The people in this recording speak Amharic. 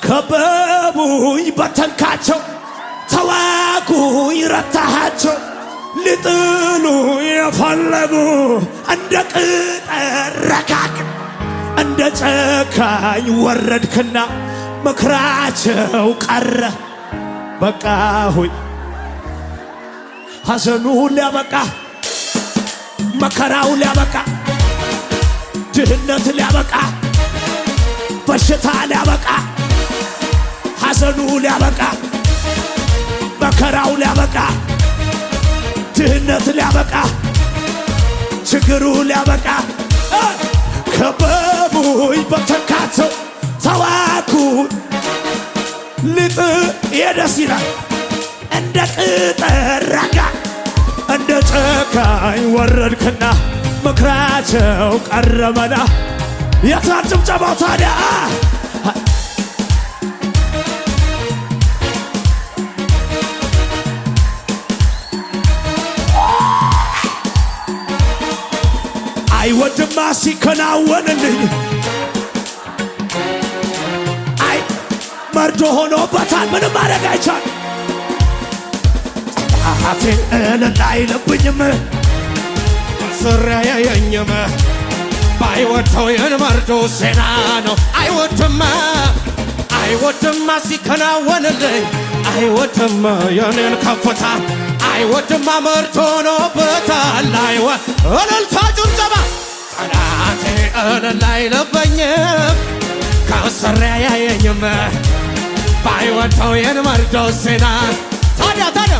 ከበቡኝ በተንካቸው ተዋጉኝ ረታሃቸው ሊጥሉ የፈለጉ እንደ ቅጠል ረጋግ እንደ ጨካኝ ወረድክና መክራቸው ቀረ። በቃ ሆይ ሐዘኑ ሊያበቃ መከራው ሊያበቃ ድህነት ሊያበቃ በሽታ ሊያበቃ ሐዘኑ ሊያበቃ መከራው ሊያበቃ ድህነት ሊያበቃ ችግሩ ሊያበቃ ከበቡኝ በተንካቸው ተዋጉኝ ልጥ የደስ ይላል እንደ ቅጠል ረጋ እንደ ጨካኝ ወረድክና ምክራቸው ቀረበና የትናንት ጭብጨባው ታዲያ አይወድማ ሲከናወንልኝ አይ መርዶ ሆኖበታል ምንም ማድረግ አይቻል ጠላቴ እልል አይልብኝም ስራየየኝም ባይወደው የመርዶ ዜና ነው አይወድማ አይወድማ ሲከናወንልኝ አይወድማ የኔን ከፍታ አይወድማ መርዶ ሆኖበታል እልልታ ጭብጨባ ጠላቴ እልል አይልብኝም ከስራየየኝም ባይወደው የመርዶ ዜና ታዲያ